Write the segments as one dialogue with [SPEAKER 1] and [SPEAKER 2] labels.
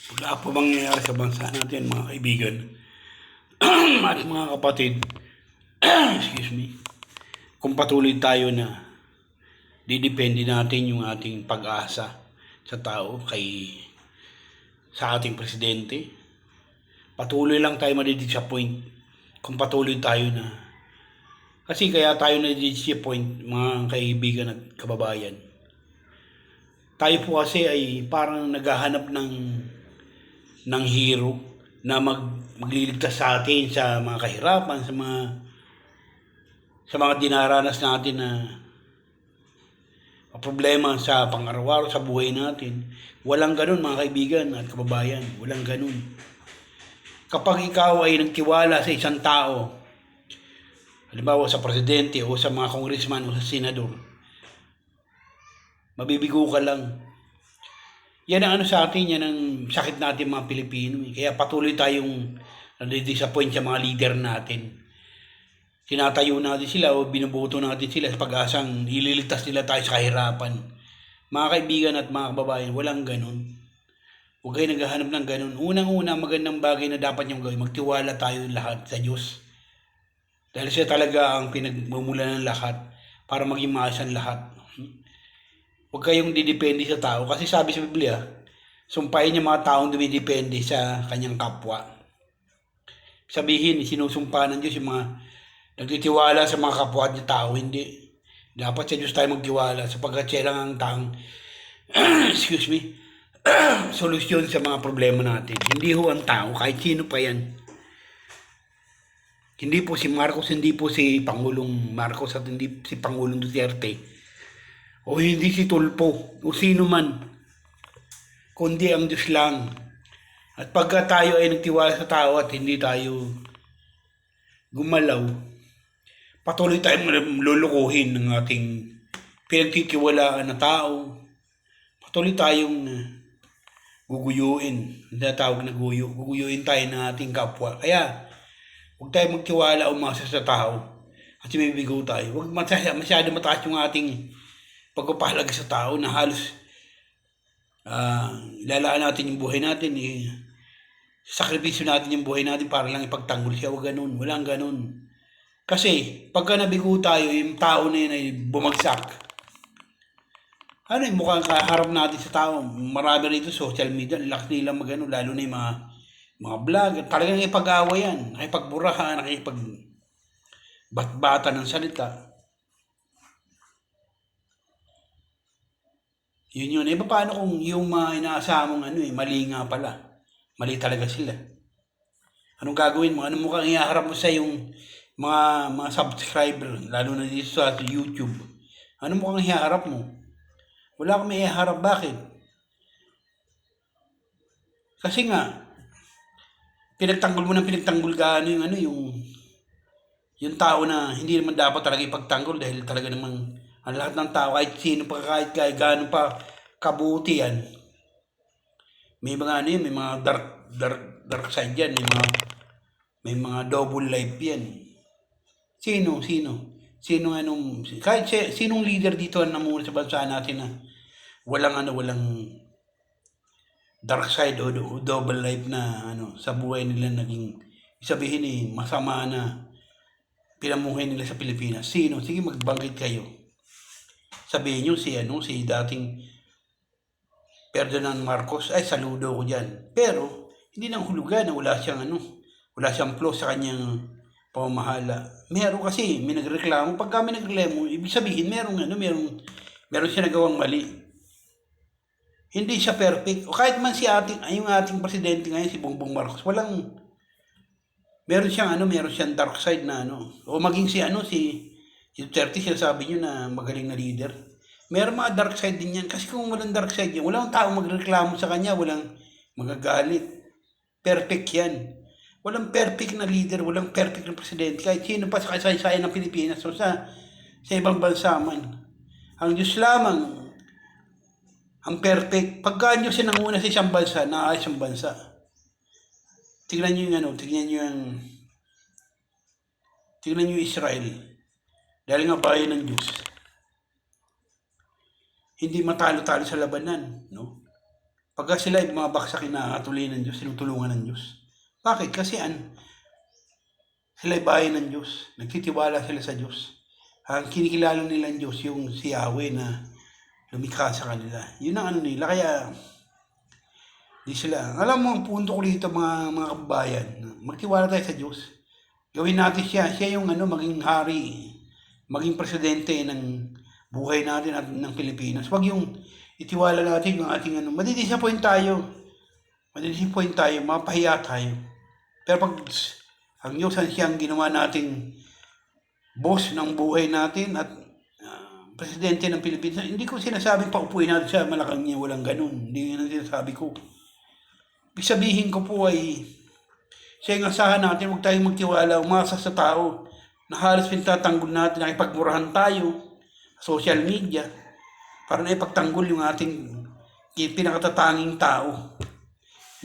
[SPEAKER 1] Wala po mangyayari sa bansa natin, mga kaibigan at mga kapatid. Excuse me. Kung patuloy tayo na didepende natin yung ating pag-asa sa tao sa ating presidente, patuloy lang tayo madidisappoint kung patuloy tayo na. Kasi kaya tayo nadidisappoint, mga kaibigan at kababayan. Tayo po kasi ay parang naghahanap ng hero na magliligtas sa atin sa mga kahirapan, sa mga dinaranas natin na problema sa pang-araw-araw sa buhay natin. Walang ganun, mga kaibigan at kababayan. Walang ganun. Kapag ikaw ay nagtiwala sa isang tao, halimbawa sa presidente o sa mga congressman o sa senador, mabibigo ka lang. Yan ang ano sa atin, yan ang sakit natin mga Pilipino. Kaya patuloy tayong nadidisappoint sa mga leader natin. Tinatayo natin sila o binubuto natin sila sa pag-asang ililigtas nila tayo sa kahirapan. Mga kaibigan at mga kababayan, walang ganun. Huwag kayo naghahanap ng ganun. Unang-una, magandang bagay na dapat niyong gawin. Magtiwala tayo lahat sa Diyos. Dahil siya talaga ang pinagmumulan ng lahat para maging maayos ang lahat. Huwag kayong didepende sa tao. Kasi sabi sa Biblia, sumpahin niya mga taong dumidepende sa kanyang kapwa. Sabihin, sinusumpa ng Diyos yung mga nagtitiwala sa mga kapwa niya tao. Hindi. Dapat sa Diyos tayo magtiwala sapagkat siya lang ang taong excuse me, solusyon sa mga problema natin. Hindi ho ang tao, kahit sino pa yan. Hindi po si Marcos, hindi po si Pangulong Marcos at hindi si Pangulong Duterte. O hindi si Tulpo, o sino man. Kundi ang Diyos lang. At pagka tayo ay nagtiwala sa tao at hindi tayo gumalaw, patuloy tayong lulukuhin ng ating pinagtitiwalaan na tao. Patuloy tayong guguyuin. Hindi tawag na guyo. Guguyuin tayo ng ating kapwa. Kaya, huwag tayong magtiwala o umasa sa tao. Kasi may bigo tayo. Huwag masyado mataas yung ating pagpapahalaga sa tao na halos lalaan natin yung buhay natin. Sakripisyo natin yung buhay natin para lang ipagtanggol siya. Huwag ganun. Walang ganun. Kasi, pagka nabigo tayo, yung tao na yun ay bumagsak. Ano yung mukhang kaharap natin sa tao? Marami rito social media, lakas nila magano, lalo na yung mga vlog. Talagang ipag-away yan. Nakipagburahan, nakipagbatbata ng salita. Yun. Paano kung yung mga inaasahan mong mali nga pala? Mali talaga sila. Anong gagawin mo? Anong mukhang ihaharap mo sa yung mga subscriber, lalo na dito sa YouTube? Anong mukhang ihaharap mo? Wala kang may ihaharap. Bakit? Kasi nga, pinagtanggol mo ng pinagtanggol ka yung tao na hindi naman dapat talaga ipagtanggol dahil talaga namang ang lahat ng tao, kahit sino pa, kahit gaano pa kabuti yan, may mga may mga dark side yan, may mga double life yan. Sino? Kahit sinong leader dito ang namuna sa bansa natin na walang dark side o double life na sa buhay nila naging sabihin masama na pinamuhay nila sa Pilipinas. Sino? Sige, magbanggit kayo. Sabihin nyo si dating Ferdinand Marcos, ay saludo ko diyan. Pero hindi nang hulugan na wala siyang flaw sa kanyang pamamahala. Meron kasi, may nagreklamo. Pagka may nagreklamo, ibig sabihin, meron siya nagawang mali. Hindi siya perfect. O kahit man yung ating presidente ngayon, si Bongbong Marcos, meron siyang dark side na O maging si Duterte, sinasabi niyo na magaling na leader. Meron mga dark side din yan. Kasi kung walang dark side yan, walang tao magreklamo sa kanya, walang magagalit. Perfect yan. Walang perfect na leader, walang perfect na presidente. Kahit sino pa sa kasaysayan ng Pilipinas o sa ibang bansa man. Ang Diyos lamang ang perfect. Pagka Diyos siya nanguna sa isang bansa, naayos ang bansa. Tingnan niyo yung Israel. Dahil nga bayan ng Diyos. Hindi matalo-talo sa labanan, no? Pagka sila ay bumabaksak, kinakatuloy ng Diyos, tinutulungan ng Diyos. Bakit? Kasi sila ay bayan ng Diyos. Nagtitiwala sila sa Diyos. Ang kinikilala nila ng Diyos, yung si Yahweh na lumikha sa kanila. Yun ang nila. Kaya, di sila. Alam mo, ang punto ko dito, mga kababayan, magtiwala tayo sa Diyos. Gawin natin siya. Siya yung maging hari, maging presidente ng buhay natin at ng Pilipinas. Huwag yung itiwala natin yung ating madidisappoint tayo. Mapahiya tayo. Pero pag ang Diyos siyang ginawa nating boss ng buhay natin at presidente ng Pilipinas, hindi ko sinasabing paupuin natin sa Malacanang, walang ganun. Hindi yun ang sinasabi ko. Ibig sabihin ko po ay siya yung asahan natin, huwag tayong magtiwala, umasa sa tao na halos pinatatanggol natin, nakipagmurahan tayo sa social media para na ipagtanggol yung ating pinakatatanging tao.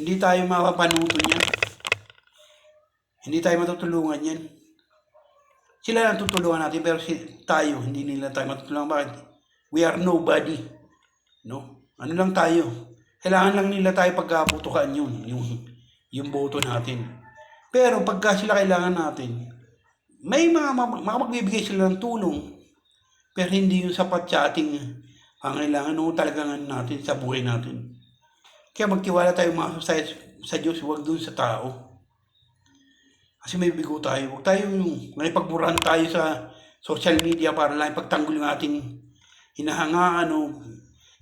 [SPEAKER 1] Hindi tayo mapapanuto niya. Hindi tayo matutulungan yan. Sila lang tutulungan natin, pero tayo, hindi nila tayo matutulungan. Bakit? We are nobody. No? Ano lang tayo? Kailangan lang nila tayo pagkaputukan yung boto natin. Pero pagka sila kailangan natin, may mga magbibigay sila ng tulong, pero hindi yung sapat sa ating pangailangan talagang natin sa buhay natin. Kaya magtiwala tayo sa Diyos, huwag dun sa tao. Kasi may bigo tayo. Huwag tayo yung pagmurahan tayo sa social media para lang ipagtanggol yung ating hinahangaan o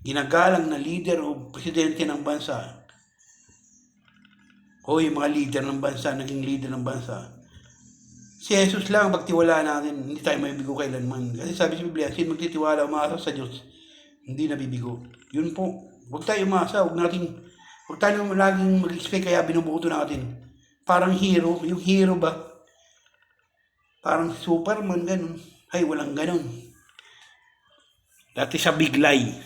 [SPEAKER 1] ginagalang na leader o presidente ng bansa. O yung mga leader ng bansa, naging leader ng bansa. Si Jesus lang, pagtiwala natin, hindi tayo mabibigo kailanman. Kasi sabi sa Biblia, sino magtitiwala, umasa sa Diyos, hindi nabibigo. Yun po. Huwag tayo umasa, huwag tayo laging mag-expect kaya binubuto natin. Parang hero, yung hero ba? Parang Superman, ganun. Ay, walang ganun. Dati sa Big Lie.